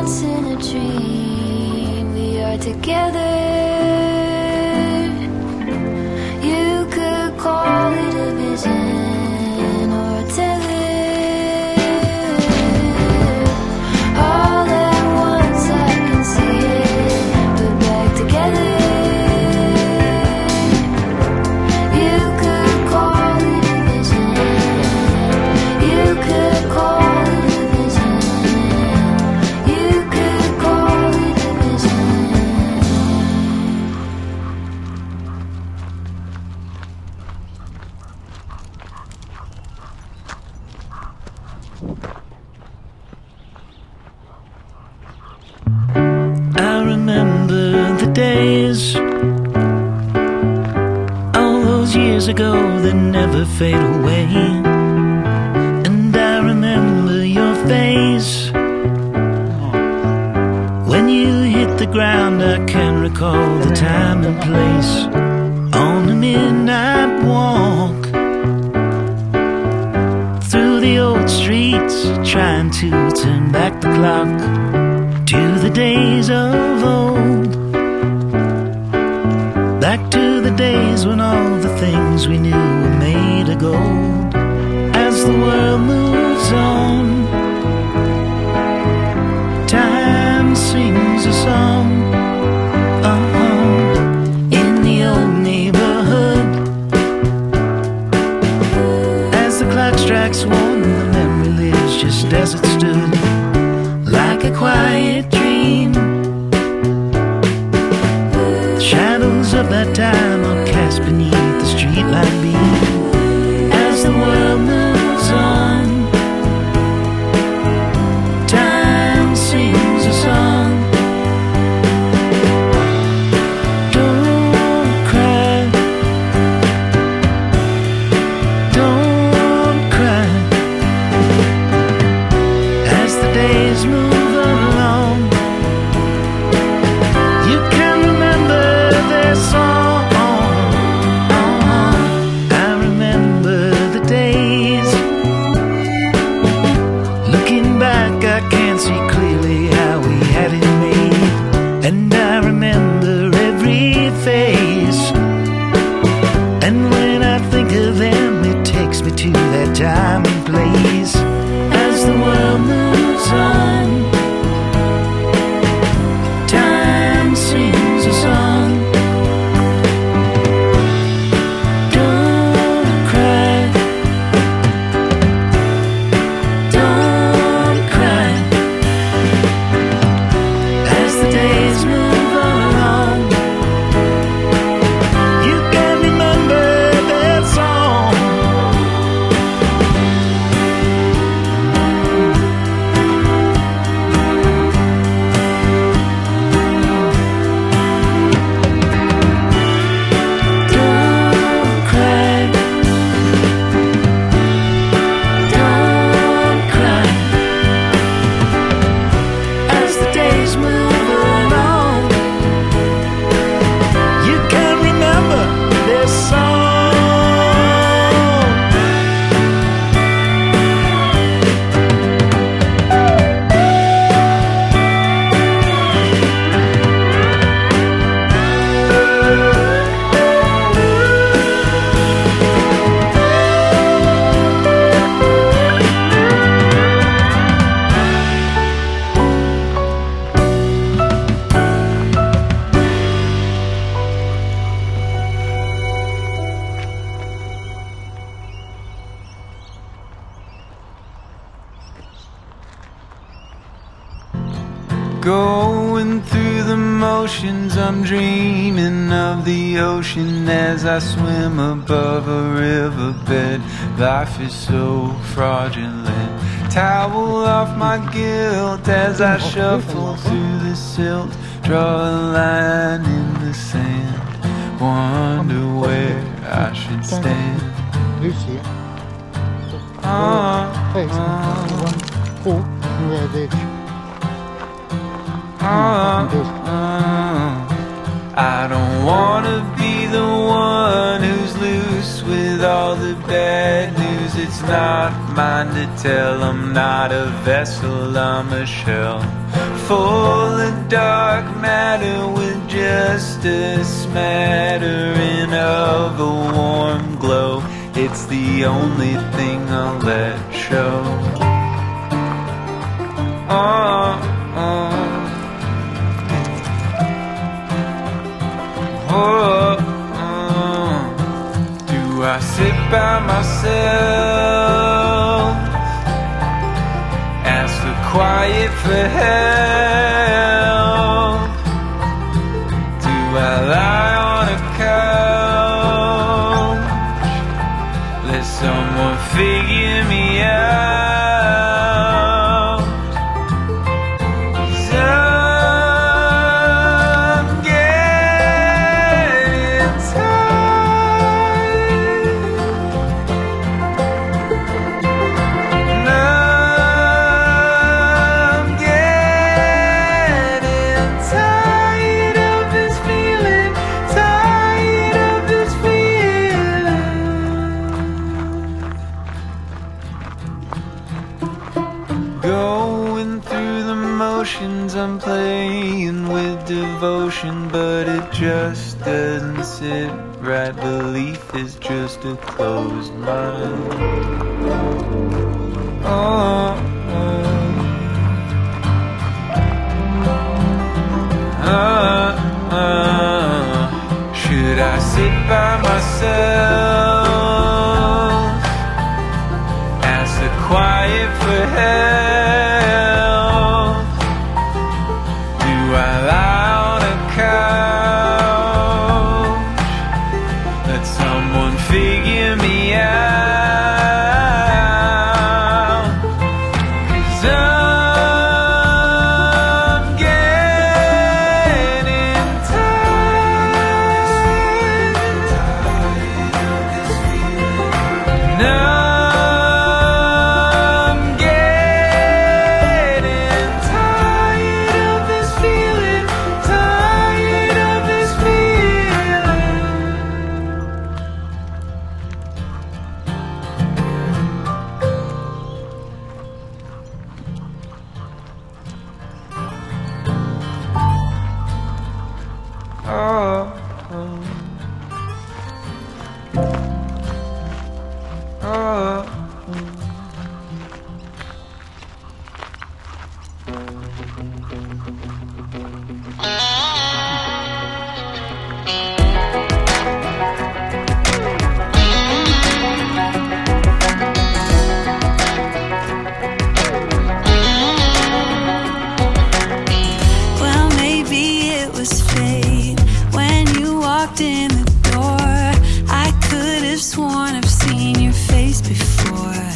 once in a dream we are together. You could call it a vision or a tether. All at once I can see it put back together. You could call it a vision. You could call it a vision. You could call it a vision. I remember the days, all those years ago that never fade away. And I remember your face when you hit the ground. I can recall the time and place on the midnight walk through the old streets, trying to turn back the clock to the days of old, back to the days when all the things we knew were made of gold. As the world moves on, time sings a song, in the old neighborhood. As the clock strikes one, the memory lives just as it stood, like a quiet dream. Shadows of that time are cast beneath the streetlight beam. As the world moves on, time sings a song. Don't cry, don't cry. As the days move along, you can remember their song. I remember the days. Looking back, I can't see clearly how we had it made. And I remember every face. And when I think of them, it takes me to that time and place. As the world moves on, time sings a song. Don't cry, don't cry. As the days move along, you can remember that song. Don't cry, don't cry. As the days move along, you can remember this song. Going through the motions, I'm dreaming of the ocean as I swim above a riverbed. Life is so fraudulent. Towel off my guilt as I shuffle through the silt. Draw a line in the sand, wonder where I should stand. Lucy. Ah, Face one fork and red edge. I don't wanna be the one who's loose with all the bad news it's not mine to tell. I'm not a vessel, I'm a shell, full of dark matter with just a smattering of a warm glow. It's the only thing I'll let show. Do I sit by myself, ask the quiet for help? Do I lie on a couch, let someone figure me out? 'Cause I'm getting tired, and I'm getting tired of this feeling, tired of this feeling. Going through the motions, I'm playing with devotion, but it just doesn't sit right. Belief is just a closed mind. Should I sit by myself, ask the quiet for help? Do I lie on a couch, let someone figure me out? 'Cause I'm getting tired, and I'm getting tired of this feeling, tired of this feeling. Well, maybe it was fate when you walked in the door. I could have sworn I've seen your face before.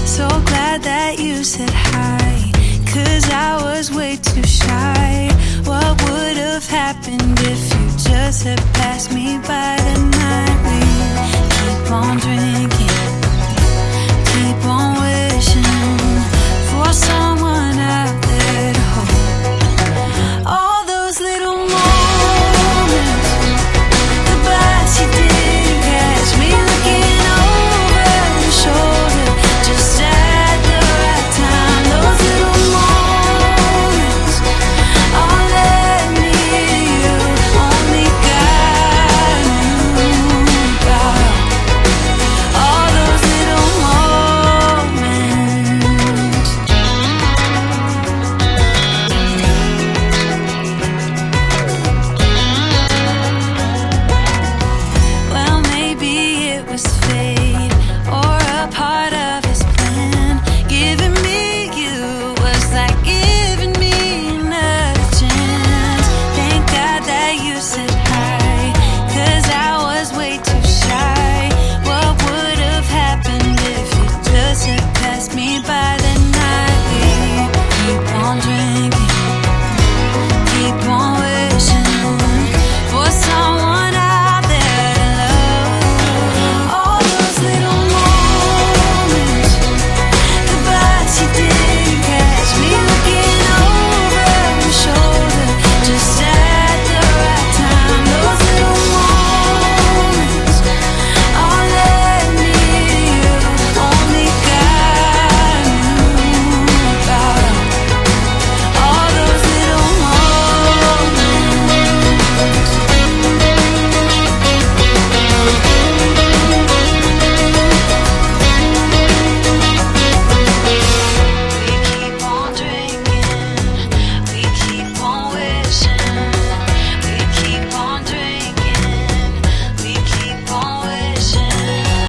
So glad that you said hi, 'cause I was way too shy. What would have happened if you just had passed me by the night? We keep on drinking